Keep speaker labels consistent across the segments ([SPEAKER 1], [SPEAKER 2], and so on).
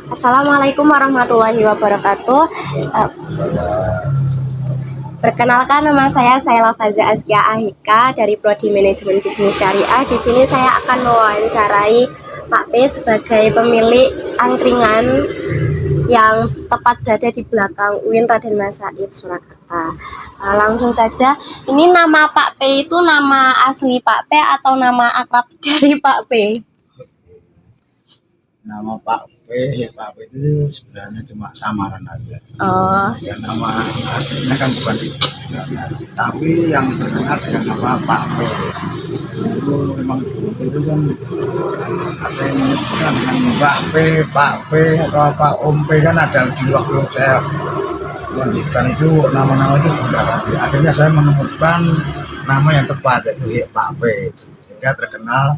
[SPEAKER 1] Assalamualaikum warahmatullahi wabarakatuh. Eh, Perkenalkan, nama saya Saila Faza Askia Ahika dari Prodi Manajemen Bisnis Syariah. Di sini saya akan mewawancarai Pak P sebagai pemilik angkringan yang tepat berada di belakang UIN Raden Mas Said Surakarta. Langsung saja, ini nama Pak P itu nama asli Pak P atau nama akrab dari Pak P?
[SPEAKER 2] Nama Pak P itu sebenarnya cuma samaran aja.
[SPEAKER 1] Oh,
[SPEAKER 2] Ya nama aslinya kan bukan itu. Tapi yang terkenal dengan nama Pak P itu memang itu kan ada yang menyebutkan dengan Pak P atau apa Om P kan ada di waktu saya melanjutkan itu nama-nama itu sudah ganti. Akhirnya saya menemukan nama yang tepat yaitu Pak P sehingga terkenal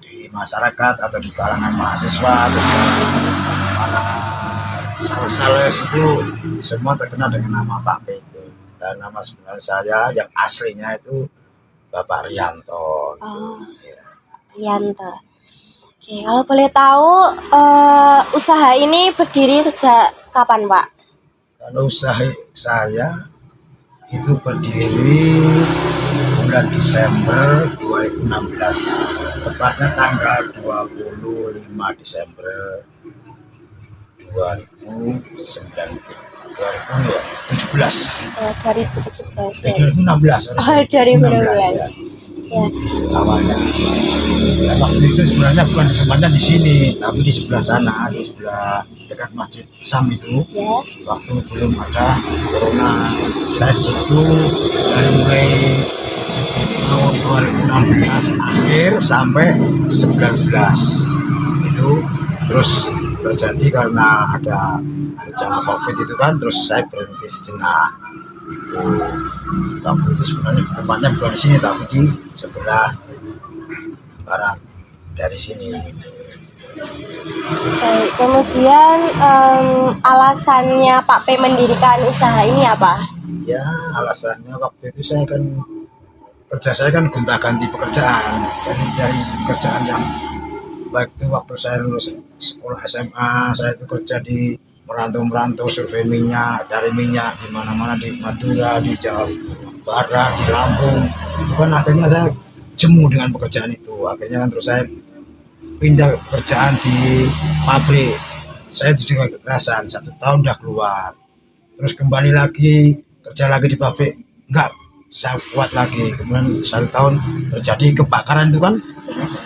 [SPEAKER 2] di masyarakat atau di kalangan mahasiswa atau di para sales itu semua terkenal dengan nama Pak P itu. Dan nama sebenarnya saya yang aslinya itu Bapak Rianto.
[SPEAKER 1] oh, Rianto. Oke, kalau boleh tahu, usaha ini berdiri sejak kapan, Pak?
[SPEAKER 2] Kalau usaha saya itu berdiri bulan Desember 2016, tepatnya tanggal 25 Desember 2017.
[SPEAKER 1] 2017 ya.
[SPEAKER 2] 2016.
[SPEAKER 1] Oh, 2016. Ya.
[SPEAKER 2] Awalnya. Dan waktu itu sebenarnya bukan tempatnya di sini, tapi di sebelah sana, di sebelah dekat Masjid Sam itu.
[SPEAKER 1] Ya.
[SPEAKER 2] Waktu belum ada corona, saya di situ dari mulai tahun 2016 akhir sampai 19 itu terus terjadi karena ada bencana COVID itu kan, terus saya berhenti sejenak. Itu waktu itu sebenarnya tempatnya bukan di sini tapi di sebelah barat dari sini.
[SPEAKER 1] Baik, kemudian alasannya Pak P mendirikan usaha ini apa?
[SPEAKER 2] Ya alasannya waktu itu saya kan gonta-ganti pekerjaan dari pekerjaan yang baik itu waktu saya lulus sekolah SMA saya itu kerja di merantau survei minyak, dari minyak di mana-mana di Madura, di Jawa Barat, di Lampung. Itu kan akhirnya saya jemu dengan pekerjaan itu. Akhirnya kan terus saya pindah pekerjaan di pabrik. Saya itu juga kekerasan, 1 tahun udah keluar. Terus kembali lagi kerja lagi di pabrik, enggak saya kuat lagi. Kemudian 1 tahun terjadi kebakaran itu kan,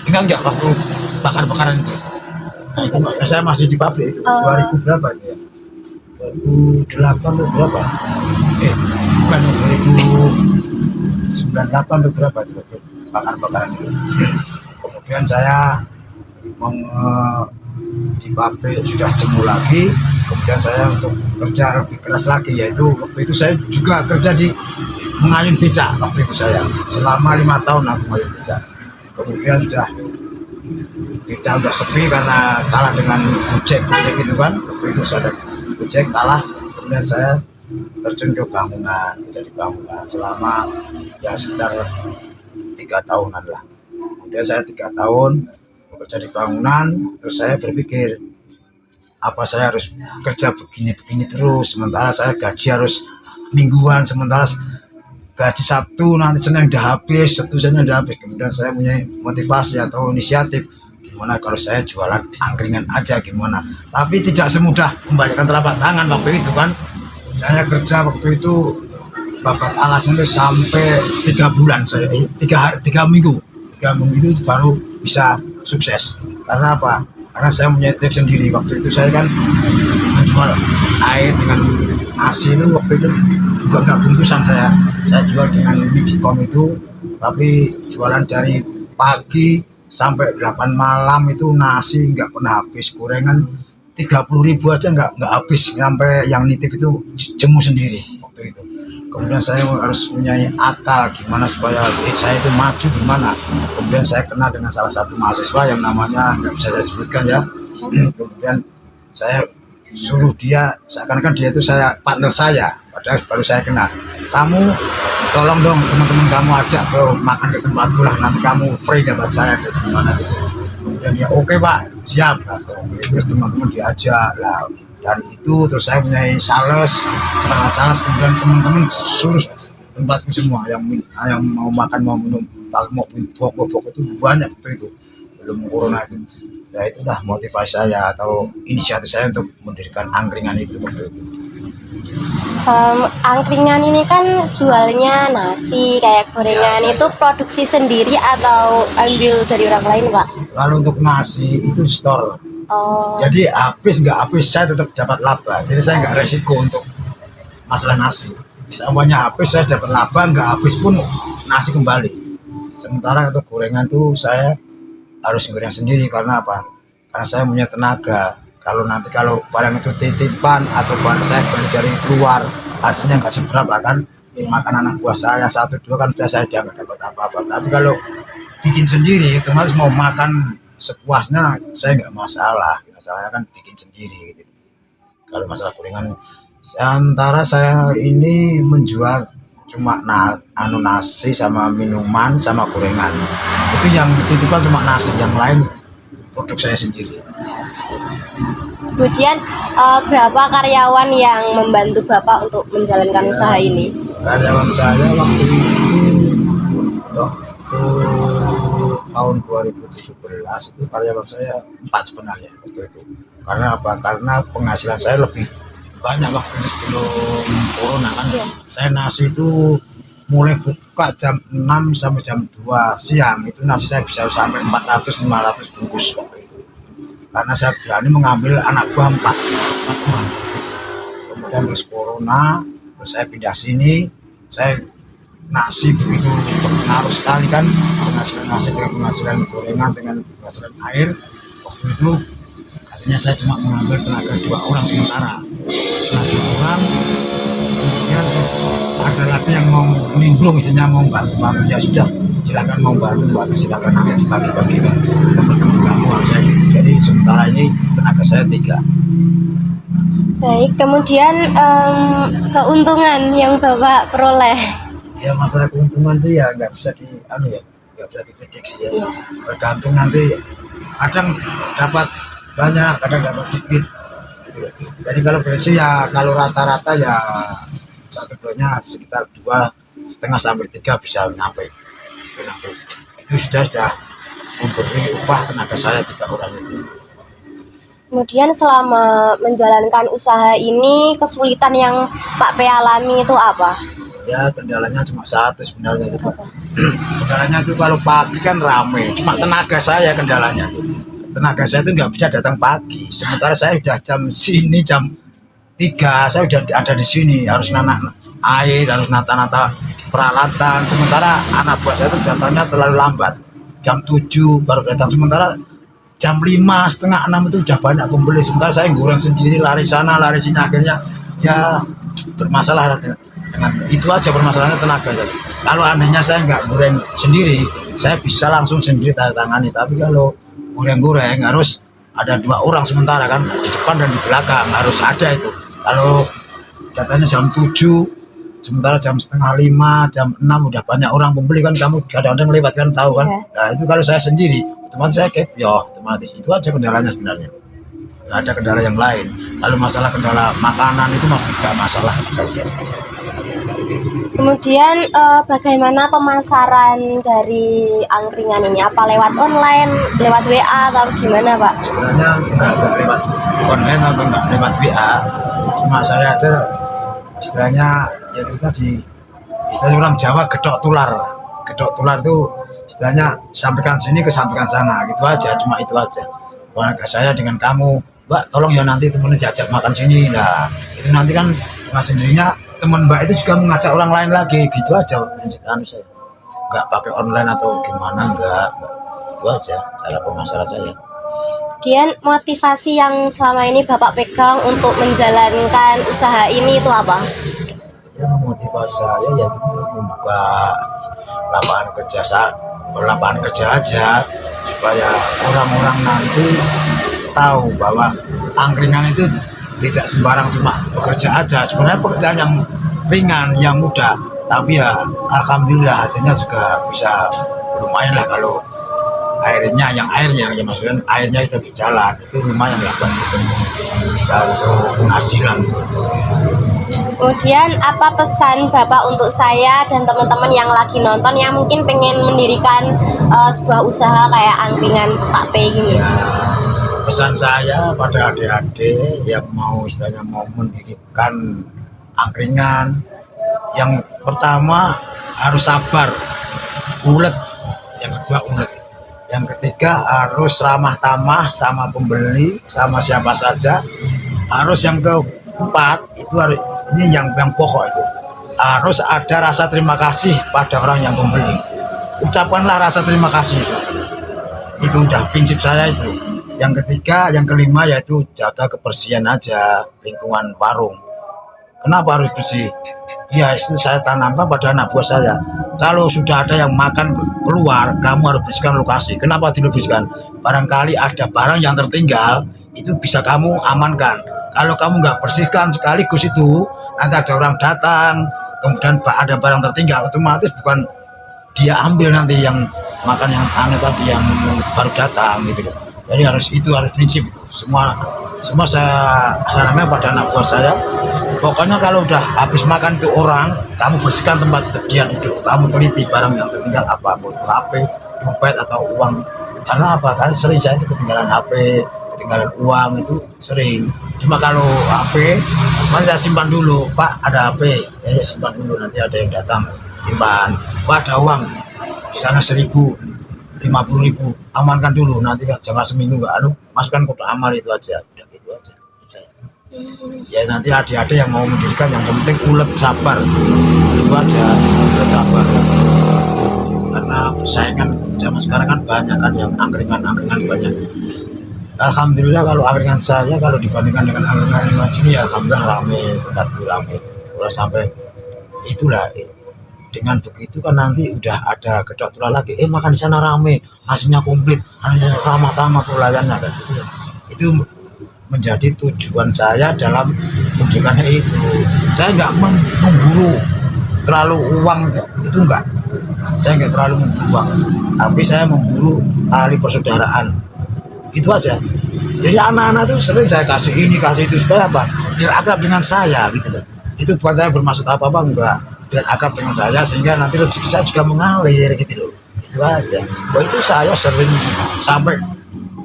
[SPEAKER 2] ingat nggak waktu bakar-bakaran itu? Nah itu saya masih di pabrik itu, 2000 berapa itu ya? 2008 atau berapa? Bukan 2098 atau berapa itu bakar-bakaran itu. Kemudian saya di pabrik sudah jemu lagi, kemudian saya untuk kerja lebih keras lagi, yaitu waktu itu saya juga kerja di mengayun becak. Waktu itu saya selama 5 tahun aku mengayun becak. Kemudian becak udah sepi karena kalah dengan Gojek itu kan. Waktu itu saya Gojek kalah, kemudian saya terjun ke bangunan, menjadi bangunan selama ya sekitar 3 tahunan lah. Kemudian saya 3 tahun bekerja di bangunan, terus saya berpikir apa saya harus kerja begini terus, sementara saya gaji harus mingguan, sementara gaji Sabtu nanti Senin udah habis, Sabtu Senin udah habis. Kemudian saya punya motivasi atau inisiatif, gimana kalau saya jualan angkringan aja, gimana, tapi tidak semudah kembalikan telapak tangan waktu itu kan. Saya kerja waktu itu babat alasnya itu sampai 3 bulan saya, 3 minggu itu baru bisa sukses. Karena apa? Karena saya punya trik sendiri. Waktu itu saya kan menjual air dengan nasi itu, waktu itu juga nggak bungkusan, saya jual dengan Mijikom itu, tapi jualan dari pagi sampai 8 malam itu nasi nggak pernah habis. Gorengan 30.000 aja nggak habis, sampai yang nitip itu jemu sendiri waktu itu. Kemudian saya harus punya akal gimana supaya saya itu maju gimana. Kemudian saya kenal dengan salah satu mahasiswa yang namanya nggak bisa saya sebutkan ya. Kemudian saya suruh dia, seakan-akan dia itu partner saya, padahal baru saya kenal. Kamu tolong dong teman-teman kamu ajak ke makan ke tempatku lah, nanti kamu free dapat saya ke gimana gitu. Dan ya oke Pak, siap. Nah, terus teman-teman diajak lah. Dari itu terus saya punya sales, kemudian teman-teman suruh tempatku semua yang mau makan mau minum, mau beli pokok itu banyak itu belum corona itu. Ya itulah motivasi saya atau inisiatif saya untuk mendirikan angkringan itu waktu itu.
[SPEAKER 1] Angkringan ini kan jualnya nasi kayak gorengan, itu produksi sendiri atau ambil dari orang lain Pak?
[SPEAKER 2] Kalau untuk nasi itu store.
[SPEAKER 1] Oh.
[SPEAKER 2] Jadi habis nggak habis saya tetap dapat laba. Jadi saya nggak resiko untuk masalah nasi. Semuanya habis saya dapat laba, nggak habis pun nasi kembali. Sementara untuk gorengan tuh saya harus goreng sendiri karena apa? Karena saya punya tenaga. Kalau barang itu titipan atau barang saya beli dari luar, hasilnya nggak seberapa kan? Makan anak buah saya 1-2 kan sudah saya nggak dapat apa-apa. Tapi kalau bikin sendiri, otomatis mau makan sepuasnya saya nggak masalah. Masalahnya kan bikin sendiri gitu. Kalau masalah gorengan, sementara saya ini menjual cuma nasi sama minuman sama gorengan. Itu yang titipan cuma nasi, yang lain produk saya sendiri.
[SPEAKER 1] Kemudian berapa karyawan yang membantu Bapak untuk menjalankan usaha ini?
[SPEAKER 2] Karyawan saya waktu tahun 2017 itu karyawan saya 4 sebenarnya waktu itu. Karena apa? Karena penghasilan saya lebih banyak waktu itu sebelum corona kan.
[SPEAKER 1] Ya.
[SPEAKER 2] Saya nasi itu mulai buka jam 6 sampai jam 2 siang itu nasi saya bisa sampai 400-500 bungkus waktu itu. Karena saya berani mengambil anak buah 4 orang. Kemudian terus corona, terus saya pindah sini, saya nasi begitu berpengaruh sekali kan, penghasilan nasi dengan penghasilan gorengan dengan penghasilan air. Waktu itu akhirnya saya cuma mengambil tenaga 2 orang sementara, tenaga 2 orang. Kemudian ada lagi yang mau nimbrung, istilahnya mau bantu ya sudah, silakan mau bantu silakan, nanti dibagi-bagi kan teman-teman kamu saya. Jadi sementara ini tenaga saya 3.
[SPEAKER 1] Baik, kemudian keuntungan yang Bapak peroleh.
[SPEAKER 2] Ya masalah keuntungan itu ya nggak bisa nggak bisa diprediksi ya. Tergantung nanti, kadang dapat banyak, kadang dapat dikit. Jadi kalau prediksi ya kalau rata-rata ya 1 bulannya sekitar 2,5 sampai 3 bisa nyampe. Itu nanti itu sudah memberi upah tenaga saya 3 orang itu.
[SPEAKER 1] Kemudian selama menjalankan usaha ini kesulitan yang Pak P alami itu apa?
[SPEAKER 2] Ya kendalanya cuma satu sebenarnya itu. Kendalanya itu kalau pagi kan ramai, cuma tenaga saya kendalanya. Tenaga saya itu nggak bisa datang pagi. Sementara saya sudah jam 3 saya sudah ada di sini, harus nanam air, harus nata-nata peralatan. Sementara anak buah saya itu datangnya terlalu lambat, jam 7 baru datang. Sementara jam 5, setengah 6 itu sudah banyak pembeli. Sementara saya goreng sendiri, lari sana lari sini, akhirnya ya bermasalah dengan itu aja permasalahannya tenaga saya. Kalau andainya saya nggak goreng sendiri, saya bisa langsung sendiri tangani. Tapi kalau goreng harus ada 2 orang sementara kan, di depan dan di belakang harus ada itu. Kalau datanya jam 7, sementara jam setengah 5, jam 6 udah banyak orang pembeli kan, kamu kadang-kadang lewat kan, tahu kan. Nah itu kalau saya sendiri otomatis saya otomatis itu aja kendalanya sebenarnya, nggak ada kendala yang lain. Kalau masalah kendala makanan itu masih nggak masalah saja.
[SPEAKER 1] Kemudian bagaimana pemasaran dari angkringan ini? Apa lewat online, lewat WA atau gimana Pak?
[SPEAKER 2] Sebenarnya nggak lewat online atau nggak lewat WA, cuma saya aja istilahnya ya itu tadi, istilahnya orang Jawa gedok tular itu istilahnya sampaikan sini ke sampaikan sana gitu aja, cuma itu aja. Warga saya dengan kamu, Mbak tolong ya nanti temennya jajak makan sini, nah itu nanti kan dengan sendirinya teman Mbak itu juga mengajak orang lain lagi, gitu aja. Saya nggak pakai online atau gimana, enggak, itu aja cara pemasaran saya.
[SPEAKER 1] Kemudian motivasi yang selama ini Bapak pegang untuk menjalankan usaha ini itu apa?
[SPEAKER 2] Ya motivasi saya ya membuka lapangan kerja aja, supaya orang-orang nanti tahu bahwa angkringan itu tidak sembarang cuma bekerja aja. Sebenarnya pekerjaan yang ringan, yang mudah, tapi ya alhamdulillah hasilnya juga bisa lumayan lah kalau airnya ya maksudnya airnya itu di jalan itu lumayan lah buat bisa untuk penghasilan.
[SPEAKER 1] Kemudian apa pesan Bapak untuk saya dan teman-teman yang lagi nonton yang mungkin pengen mendirikan sebuah usaha kayak angkringan Pak P gini?
[SPEAKER 2] Ya, pesan saya pada adik-adik yang mau istilahnya mau mendirikan angkringan, yang pertama harus sabar, ulet, yang kedua ulet, yang ketiga harus ramah tamah sama pembeli, sama siapa saja, harus yang keempat itu harus ini yang pokok itu harus ada rasa terima kasih pada orang yang membeli. Ucapkanlah rasa terima kasih itu udah prinsip saya itu. Yang ketiga, yang kelima yaitu jaga kebersihan aja lingkungan warung. Kenapa harus bersih? Ya itu saya tanamkan pada anak buah saya. Kalau sudah ada yang makan keluar, kamu harus bersihkan lokasi. Kenapa tidak bersihkan? Barangkali ada barang yang tertinggal, itu bisa kamu amankan. Kalau kamu nggak bersihkan sekaligus itu, nanti ada orang datang, kemudian ada barang tertinggal, otomatis bukan dia ambil nanti yang makan yang aneh tadi yang baru datang gitu. Jadi harus prinsip itu. Semua saya sarankan pada anak buah saya. Pokoknya kalau udah habis makan itu orang, kamu bersihkan tempat dia duduk. Kamu teliti barang yang tertinggal apa, itu HP, dompet atau uang. Karena apa? Karena sering saya itu ketinggalan HP, ketinggalan uang itu sering. Cuma kalau HP, mari saya simpan dulu. Pak ada HP, ya simpan dulu nanti ada yang datang simpan. Pak ada uang, di sana 1.000, 50.000, amankan dulu. Nanti jangan seminggu nggak masukkan kotak amal itu aja. Udah gitu aja. Ya nanti adik-adik yang mau mendirikan yang penting ulet sabar itu aja, ulet sabar karena persaingan zaman sekarang kan banyak kan yang angkringan banyak. Alhamdulillah kalau angkringan saya kalau dibandingkan dengan angkringan sini ya alhamdulillah rame, tempat rame. Kalau sampai itulah dengan begitu kan nanti udah ada kedokteran lagi, makan di sana rame, nasinya komplit, ramah tamah pelayannya kan itu menjadi tujuan saya dalam mendirikan itu. Saya nggak memburu terlalu uang itu enggak. Saya nggak terlalu memburu uang, tapi saya memburu tali persaudaraan. Itu aja. Jadi anak-anak itu sering saya kasih ini kasih itu supaya apa? Biar akrab dengan saya gitu loh. Itu bukan saya bermaksud apa-apa enggak. Biar akrab dengan saya sehingga nanti rezeki saya juga mengalir gitu loh. Itu aja. Itu saya sering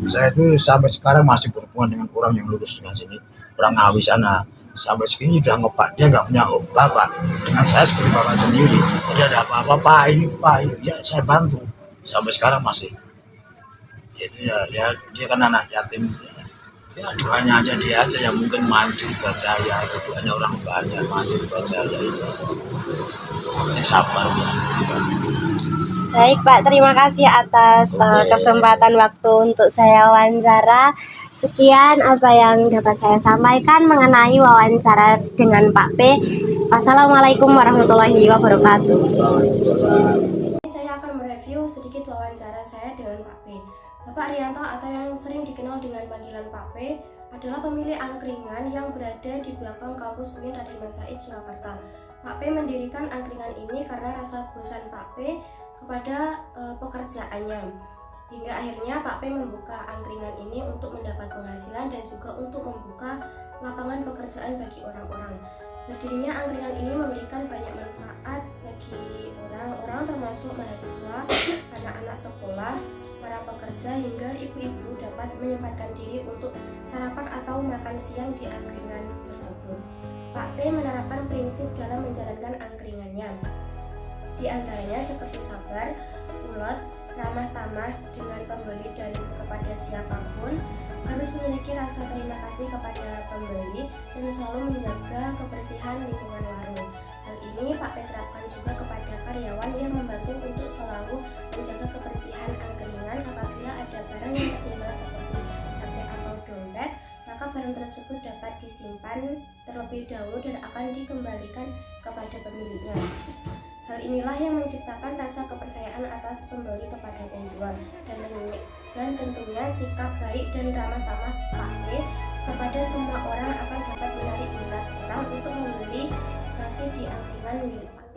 [SPEAKER 2] saya itu sampai sekarang masih berhubungan dengan orang yang lulus dengan sini, orang Ngawi sana. Sampai segini udah ngepak, dia nggak punya bapak. Dengan saya seperti bapak sendiri. Jadi ada apa-apa, Pak ini, Pak itu, ya saya bantu. Sampai sekarang masih. Itu ya, dia kan anak yatim. Ya doanya aja dia aja yang mungkin maju buat saya. Itu doanya orang banyak maju buat saya. Itu sabar ya.
[SPEAKER 1] Baik Pak, terima kasih atas kesempatan waktu untuk saya wawancara. Sekian apa yang dapat saya sampaikan mengenai wawancara dengan Pak P. Wassalamualaikum warahmatullahi wabarakatuh. Saya akan mereview sedikit wawancara saya dengan Pak P. Bapak Rianto atau yang sering dikenal dengan panggilan Pak P adalah pemilik angkringan yang berada di belakang kampus UIN Raden Mas Said, Surakarta. Pak P mendirikan angkringan ini karena rasa bosan Pak P kepada pekerjaannya, hingga akhirnya Pak P membuka angkringan ini untuk mendapat penghasilan dan juga untuk membuka lapangan pekerjaan bagi orang-orang. Berdirinya angkringan ini memberikan banyak manfaat bagi orang-orang termasuk mahasiswa, anak-anak sekolah, para pekerja hingga ibu-ibu dapat menyempatkan diri untuk sarapan atau makan siang di angkringan tersebut. Pak P menerapkan prinsip dalam menjalankan angkringannya. Di antaranya seperti sabar, ulet, ramah tamah dengan pembeli dan kepada siapapun, harus memiliki rasa terima kasih kepada pembeli dan selalu menjaga kebersihan lingkungan warung. Hal ini Pak P terapkan juga kepada karyawan yang membantu untuk selalu menjaga kebersihan angkringan. Apabila ada barang yang tertinggal seperti HP atau dompet, maka barang tersebut dapat disimpan terlebih dahulu dan akan dikembalikan kepada pemiliknya. Hal inilah yang menciptakan rasa kepercayaan atas pembeli kepada penjual dan tentunya sikap baik dan ramah tamah Pak P kepada semua orang akan dapat menarik minat orang untuk membeli nasi di angkringan milik Pak P.